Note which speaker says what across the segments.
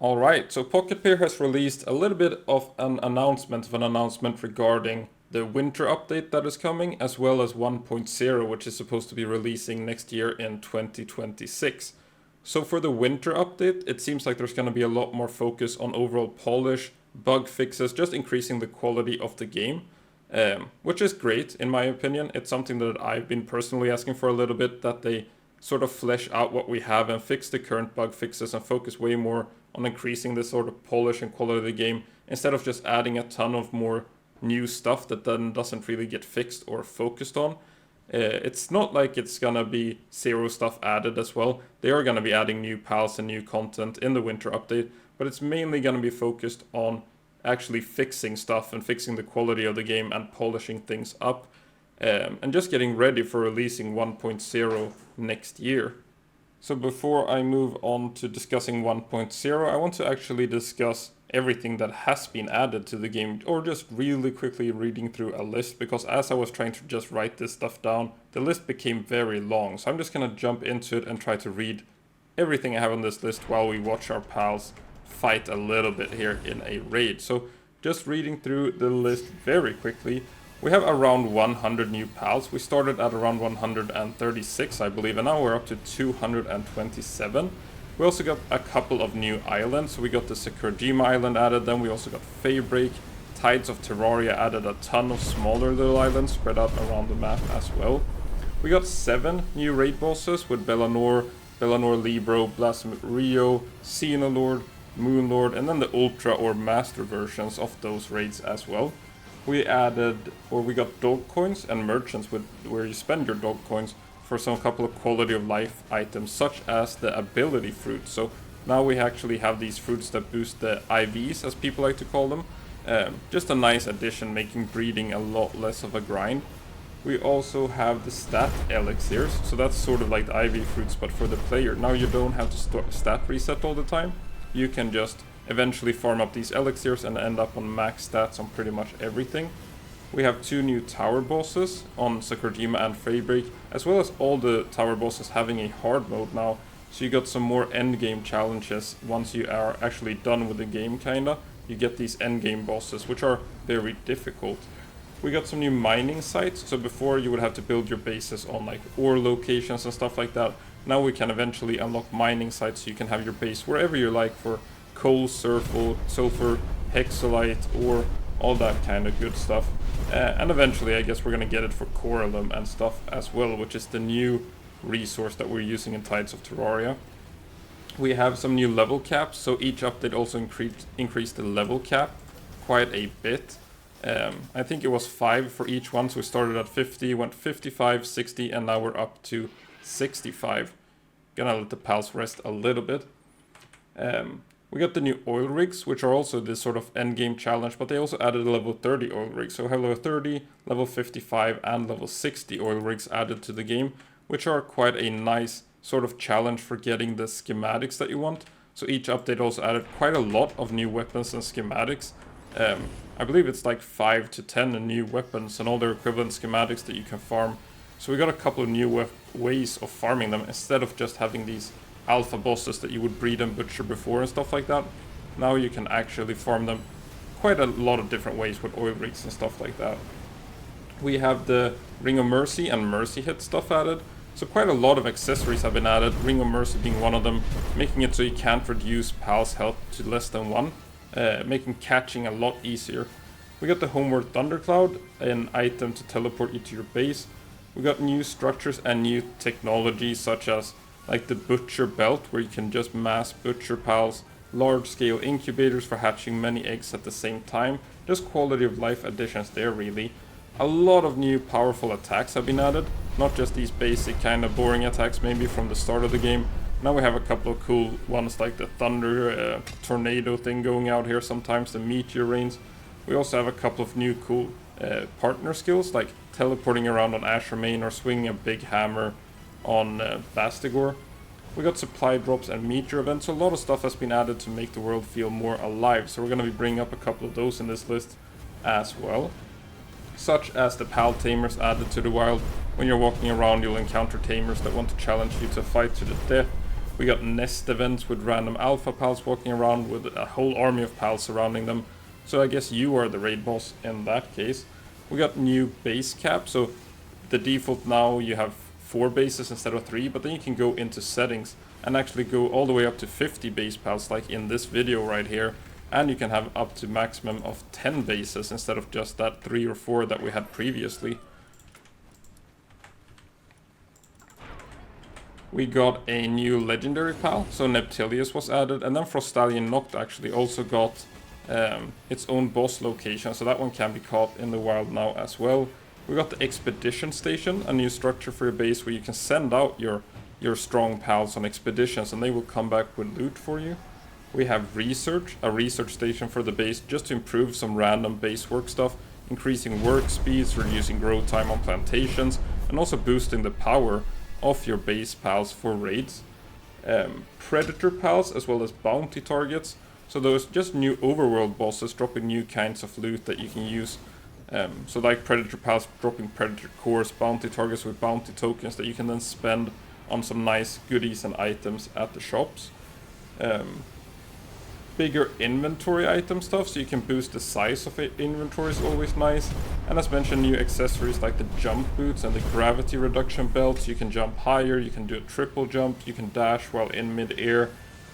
Speaker 1: Alright, so Pocketpair has released a little bit of an announcement regarding the winter update that is coming, as well as 1.0, which is supposed to be releasing next year in 2026. So for the winter update, it seems like there's going to be a lot more focus on overall polish, bug fixes, just increasing the quality of the game, which is great in my opinion. It's something that I've been personally asking for a little bit, that they sort of flesh out what we have and fix the current bug fixes and focus way more on increasing the sort of polish and quality of the game instead of just adding a ton of more new stuff that then doesn't really get fixed or focused on. It's not like it's gonna be zero stuff added as well. They are gonna be adding new pals and new content in the winter update, but it's mainly gonna be focused on actually fixing stuff and fixing the quality of the game and polishing things up, and just getting ready for releasing 1.0 next year. So before I move on to discussing 1.0, I want to actually discuss everything that has been added to the game, or just really quickly reading through a list, because as I was trying to just write this stuff down, the list became very long. So I'm just gonna jump into it and try to read everything I have on this list while we watch our pals fight a little bit here in a raid. So just reading through the list very quickly, we have around 100 new pals. We started at around 136, I believe, and now we're up to 227. We also got a couple of new islands. So we got the Sakurajima island added, then we also got Faybreak, Tides of Terraria added a ton of smaller little islands spread out around the map as well. We got 7 new raid bosses with Bellanor, Libro, Blasphemous Rio, Xenolord, Moonlord, and then the Ultra or Master versions of those raids as well. We got dog coins and merchants where you spend your dog coins for some couple of quality of life items, such as the ability fruit. So now we actually have these fruits that boost the IVs, as people like to call them. Just a nice addition, making breeding a lot less of a grind. We also have the stat elixirs, so that's sort of like the IV fruits but for the player. Now you don't have to stat reset all the time. You can just eventually farm up these elixirs and end up on max stats on pretty much everything. We have 2 new tower bosses on Sakurajima and Faybreak, as well as all the tower bosses having a hard mode now. So you got some more endgame challenges once you are actually done with the game, kinda. You get these endgame bosses, which are very difficult. We got some new mining sites, so before you would have to build your bases on like ore locations and stuff like that. Now we can eventually unlock mining sites so you can have your base wherever you like for coal, sulfur, hexolite, or all that kind of good stuff. And eventually I guess we're gonna get it for coralum and stuff as well, which is the new resource that we're using in Tides of Terraria. We have some new level caps, so each update also increased the level cap quite a bit. I think it was 5 for each one, so we started at 50, went 55, 60, and now we're up to 65. Gonna let the pals rest a little bit. We got the new oil rigs, which are also this sort of endgame challenge, but they also added a level 30 oil rig. So we have level 30, level 55, and level 60 oil rigs added to the game, which are quite a nice sort of challenge for getting the schematics that you want. So each update also added quite a lot of new weapons and schematics. I believe it's like 5 to 10 new weapons and all their equivalent schematics that you can farm. So we got a couple of new ways of farming them instead of just having these alpha bosses that you would breed and butcher before and stuff like that. Now you can actually farm them quite a lot of different ways with oil rigs and stuff like that. We have the Ring of Mercy and Mercy Hit stuff added. So quite a lot of accessories have been added, Ring of Mercy being one of them, making it so you can't reduce Pal's health to less than 1, making catching a lot easier. We got the Homeward Thundercloud, an item to teleport you to your base. We got new structures and new technology, such as like the Butcher Belt, where you can just mass butcher pals, large scale incubators for hatching many eggs at the same time, just quality of life additions there really. A lot of new powerful attacks have been added, not just these basic kind of boring attacks maybe from the start of the game. Now we have a couple of cool ones like the thunder, tornado thing going out here sometimes, the meteor rains. We also have a couple of new cool partner skills like teleporting around on Asher Main or swinging a big hammer on Bastigor. We got supply drops and meteor events, so a lot of stuff has been added to make the world feel more alive. So we're going to be bringing up a couple of those in this list as well. Such as the Pal Tamers added to the wild. When you're walking around, you'll encounter tamers that want to challenge you to a fight to the death. We got nest events with random alpha pals walking around with a whole army of pals surrounding them. So I guess you are the raid boss in that case. We got new base cap, so the default now you have 4 bases instead of 3, but then you can go into settings and actually go all the way up to 50 base pals like in this video right here. And you can have up to maximum of 10 bases instead of just that 3 or 4 that we had previously. We got a new legendary pal, so Neptilius was added, and then Frostallion Noct actually also got its own boss location, so that one can be caught in the wild now as well. We got the Expedition Station, a new structure for your base where you can send out your strong pals on expeditions and they will come back with loot for you. We have Research, a research station for the base just to improve some random base work stuff, increasing work speeds, reducing grow time on plantations, and also boosting the power of your base pals for raids. Predator pals as well as bounty targets. So those just new overworld bosses dropping new kinds of loot that you can use. So like Predator pals dropping Predator cores, bounty targets with bounty tokens that you can then spend on some nice goodies and items at the shops. Bigger inventory item stuff, so you can boost the size of inventory is always nice. And as mentioned, new accessories like the jump boots and the gravity reduction belts. You can jump higher, you can do a triple jump, you can dash while in mid-air.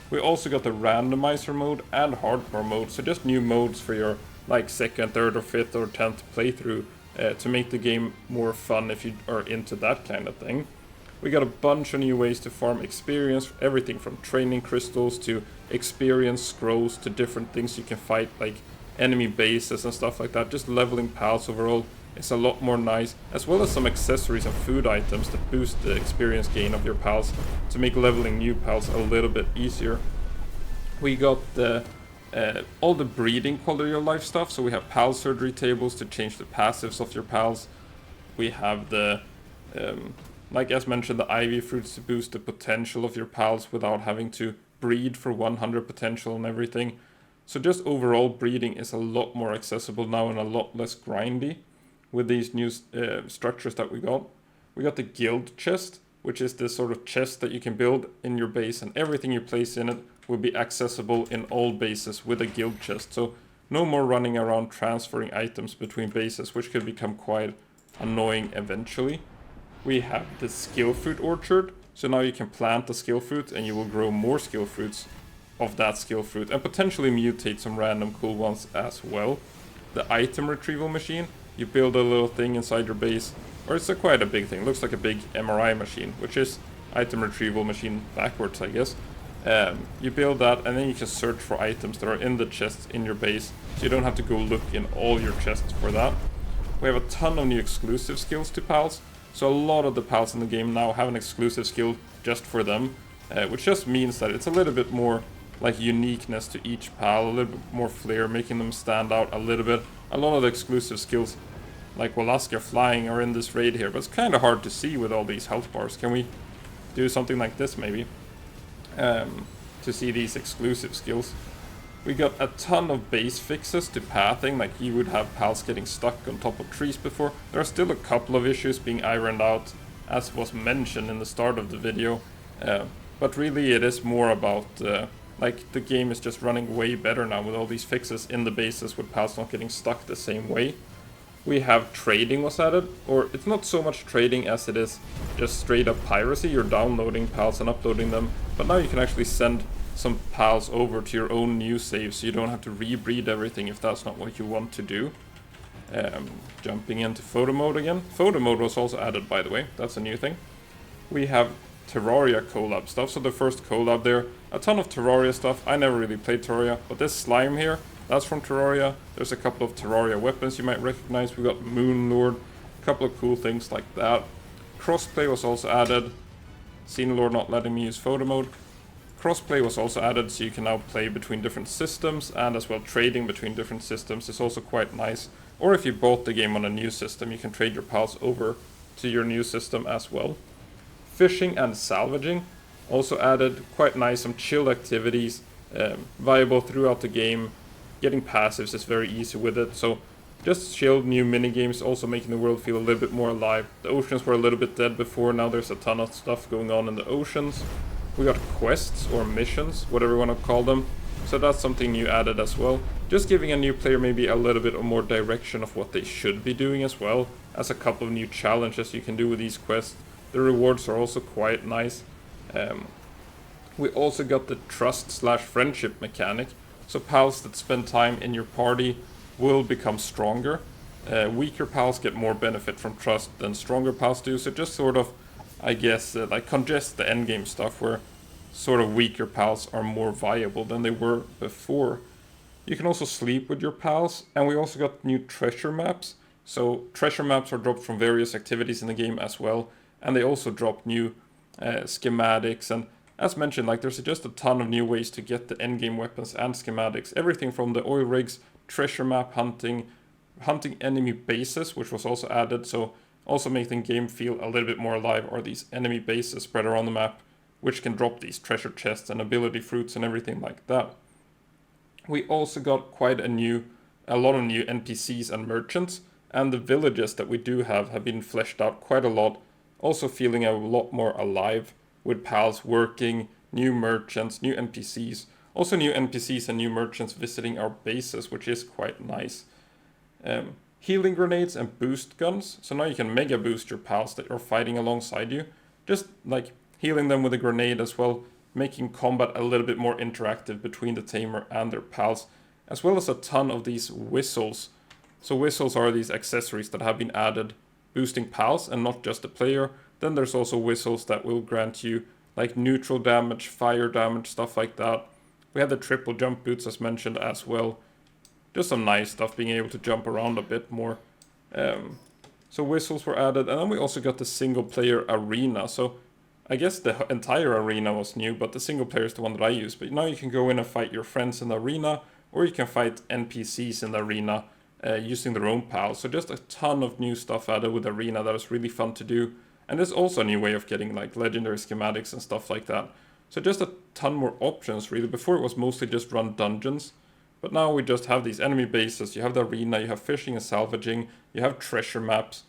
Speaker 1: We also got the randomizer mode and hardcore mode, so just new modes for your like 2nd, 3rd or 5th or 10th playthrough to make the game more fun if you are into that kind of thing. We got a bunch of new ways to farm experience, everything from training crystals to experience scrolls to different things you can fight like enemy bases and stuff like that. Just leveling pals overall is a lot more nice, as well as some accessories and food items that boost the experience gain of your pals to make leveling new pals a little bit easier. We got the all the breeding quality of life stuff, so we have pal surgery tables to change the passives of your pals. We have the like as mentioned, the ivy fruits to boost the potential of your pals without having to breed for 100 potential and everything. So just overall breeding is a lot more accessible now and a lot less grindy with these new structures that we got. We got the guild chest, which is this sort of chest that you can build in your base, and everything you place in it will be accessible in all bases with a guild chest. So no more running around transferring items between bases, which could become quite annoying eventually. We have the skill fruit orchard, so now you can plant the skill fruit and you will grow more skill fruits of that skill fruit and potentially mutate some random cool ones as well. The item retrieval machine, you build a little thing inside your base, or it's quite a big thing, looks like a big MRI machine, which is item retrieval machine backwards I guess. You build that and then you can search for items that are in the chests in your base, so you don't have to go look in all your chests for that. We have a ton of new exclusive skills to pals. So a lot of the pals in the game now have an exclusive skill just for them, which just means that it's a little bit more like uniqueness to each pal, a little bit more flair, making them stand out a little bit. A lot of the exclusive skills, like Walaska flying, are in this raid here, but it's kind of hard to see with all these health bars. Can we do something like this maybe to see these exclusive skills? We got a ton of base fixes to pathing, like you would have pals getting stuck on top of trees before. There are still a couple of issues being ironed out, as was mentioned in the start of the video. But really it is more about, like the game is just running way better now with all these fixes in the bases with pals not getting stuck the same way. We have trading was added, or it's not so much trading as it is just straight up piracy. You're downloading pals and uploading them, but now you can actually send some pals over to your own new save, so you don't have to rebreed everything if that's not what you want to do. Jumping into photo mode again. Photo mode was also added, by the way. That's a new thing. We have Terraria collab stuff. So the first collab there. A ton of Terraria stuff. I never really played Terraria, but this slime here, that's from Terraria. There's a couple of Terraria weapons you might recognize. We got Moon Lord. A couple of cool things like that. Crossplay was also added. Scene Lord not letting me use photo mode. Crossplay was also added, so you can now play between different systems, and as well trading between different systems is also quite nice. Or if you bought the game on a new system, you can trade your pals over to your new system as well. Fishing and salvaging also added, quite nice, some chill activities, viable throughout the game. Getting passives is very easy with it, so just chilled new minigames, also making the world feel a little bit more alive. The oceans were a little bit dead before, now there's a ton of stuff going on in the oceans. We got quests or missions, whatever you want to call them. So that's something new added as well. Just giving a new player maybe a little bit more direction of what they should be doing as well, as a couple of new challenges you can do with these quests. The rewards are also quite nice. We also got the trust/friendship mechanic. So pals that spend time in your party will become stronger. Weaker pals get more benefit from trust than stronger pals do. So just sort of, I guess, like congest the endgame stuff where sort of weaker pals are more viable than they were before. You can also sleep with your pals, and we also got new treasure maps. So treasure maps are dropped from various activities in the game as well, and they also drop new schematics. And as mentioned, like there's just a ton of new ways to get the endgame weapons and schematics. Everything from the oil rigs, treasure map hunting enemy bases, which was also added. So also making the game feel a little bit more alive are these enemy bases spread around the map, which can drop these treasure chests and ability fruits and everything like that. We also got quite a lot of new NPCs and merchants, and the villages that we do have been fleshed out quite a lot, also feeling a lot more alive with pals working, new merchants, new NPCs, also new NPCs and new merchants visiting our bases, which is quite nice. Healing grenades and boost guns, so now you can mega boost your pals that are fighting alongside you, just like healing them with a grenade as well, making combat a little bit more interactive between the tamer and their pals, as well as a ton of these whistles. So whistles are these accessories that have been added, boosting pals and not just the player. Then there's also whistles that will grant you like neutral damage, fire damage, stuff like that. We have the triple jump boots as mentioned as well. Just some nice stuff, being able to jump around a bit more. So whistles were added, and then we also got the single player arena. So I guess the entire arena was new, but the single player is the one that I use. But now you can go in and fight your friends in the arena, or you can fight NPCs in the arena using their own pals. So just a ton of new stuff added with arena that is really fun to do. And there's also a new way of getting like legendary schematics and stuff like that. So just a ton more options really. Before it was mostly just run dungeons. But now we just have these enemy bases, you have the arena, you have fishing and salvaging, you have treasure maps.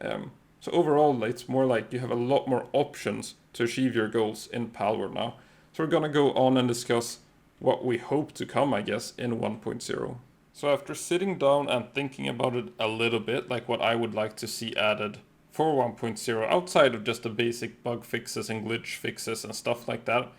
Speaker 1: So overall, it's more like you have a lot more options to achieve your goals in Palworld now. So we're gonna go on and discuss what we hope to come, I guess, in 1.0. So after sitting down and thinking about it a little bit, like what I would like to see added for 1.0, outside of just the basic bug fixes and glitch fixes and stuff like that,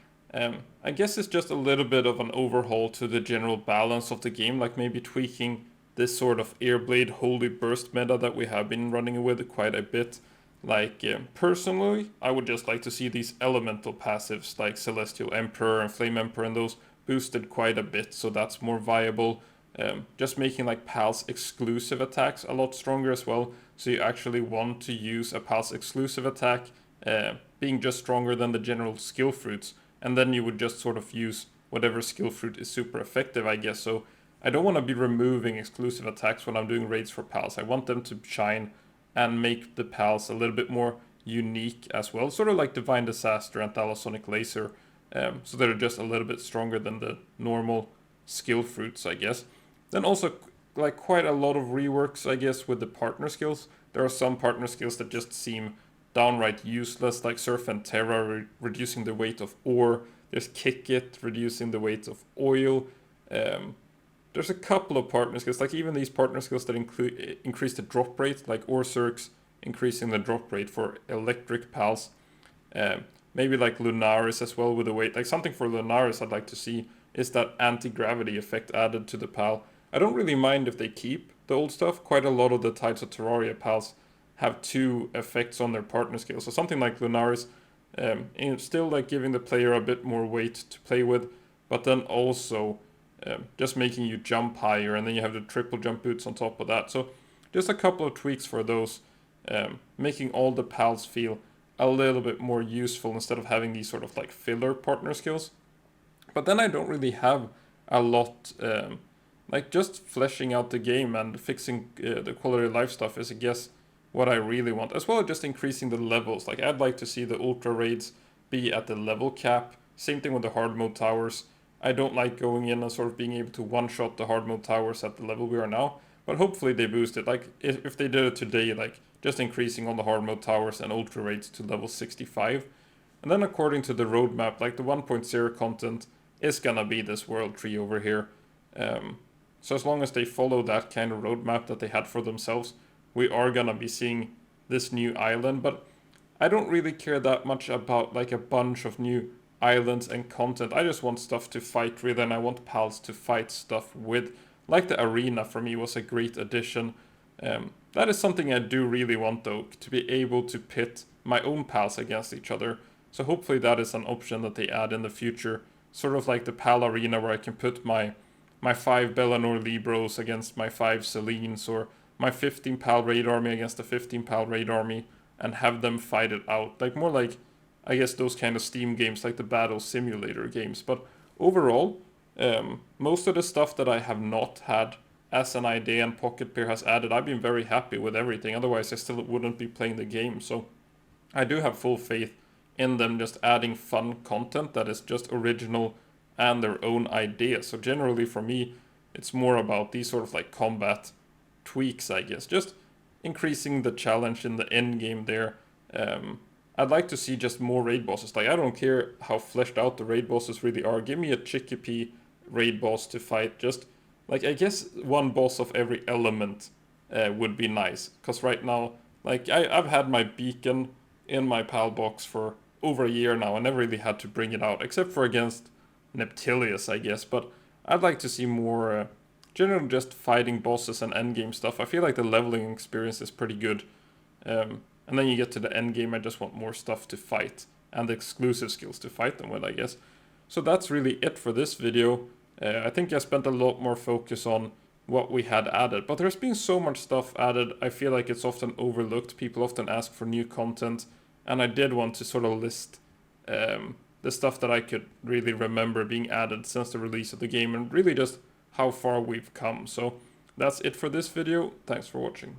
Speaker 1: I guess it's just a little bit of an overhaul to the general balance of the game, like maybe tweaking this sort of Airblade Holy Burst meta that we have been running with quite a bit. Like, personally, I would just like to see these elemental passives like Celestial Emperor and Flame Emperor and those boosted quite a bit, so that's more viable. Just making like Pal's exclusive attacks a lot stronger as well, so you actually want to use a Pal's exclusive attack being just stronger than the general skill fruits, and then you would just sort of use whatever skill fruit is super effective, I guess. So I don't want to be removing exclusive attacks when I'm doing raids for pals. I want them to shine and make the pals a little bit more unique as well, sort of like Divine Disaster and Thalasonic Laser, so they're just a little bit stronger than the normal skill fruits, I guess. Then also like quite a lot of reworks, I guess, with the partner skills. There are some partner skills that just seem downright useless, like Surf and Terra reducing the weight of ore. There's Kick It reducing the weight of oil. There's a couple of partner skills, like even these partner skills that increase the drop rate, like Ore Circs increasing the drop rate for electric pals. Maybe like Lunaris as well with the weight. Like something for Lunaris I'd like to see is that anti-gravity effect added to the pal. I don't really mind if they keep the old stuff. Quite a lot of the Tides of Terraria pals have two effects on their partner skills. So something like Lunaris, still like giving the player a bit more weight to play with, but then also just making you jump higher, and then you have the triple jump boots on top of that. So just a couple of tweaks for those, making all the pals feel a little bit more useful instead of having these sort of like filler partner skills. But then I don't really have a lot, like just fleshing out the game and fixing the quality of life stuff is, I guess, what I really want, as well as just increasing the levels. Like I'd like to see the ultra raids be at the level cap. Same thing with the hard mode towers. I don't like going in and sort of being able to one-shot the hard mode towers at the level we are now, but hopefully they boost it. Like if they did it today, like just increasing all the hard mode towers and ultra raids to level 65, And then according to the roadmap, like the 1.0 content is gonna be this world tree over here. So as long as they follow that kind of roadmap that they had for themselves, we are gonna be seeing this new island. But I don't really care that much about like a bunch of new islands and content. I just want stuff to fight with, and I want pals to fight stuff with. Like the arena for me was a great addition. That is something I do really want though, to be able to pit my own pals against each other. So hopefully that is an option that they add in the future. Sort of like the pal arena where I can put my 5 Bellanor Libros against my 5 Selines, or my 15 pal raid army against the 15 pal raid army, and have them fight it out. Like more like, I guess, those kind of Steam games, like the battle simulator games. But overall, most of the stuff that I have not had as an idea and Pocketpair has added, I've been very happy with everything. Otherwise, I still wouldn't be playing the game. So I do have full faith in them just adding fun content that is just original and their own idea. So generally for me, it's more about these sort of like combat tweaks, I guess. Just increasing the challenge in the end game there. I'd like to see just more raid bosses. Like, I don't care how fleshed out the raid bosses really are. Give me a Chickpea raid boss to fight. Just, like, I guess one boss of every element would be nice. Because right now, like, I've had my beacon in my pal box for over a year now. I never really had to bring it out, except for against Neptilius, I guess. But I'd like to see more generally just fighting bosses and endgame stuff. I feel like the leveling experience is pretty good. And then you get to the end game, I just want more stuff to fight and exclusive skills to fight them with, I guess. So that's really it for this video. I think I spent a lot more focus on what we had added, but there's been so much stuff added, I feel like it's often overlooked. People often ask for new content, and I did want to sort of list the stuff that I could really remember being added since the release of the game, and really just how far we've come. So that's it for this video. Thanks for watching.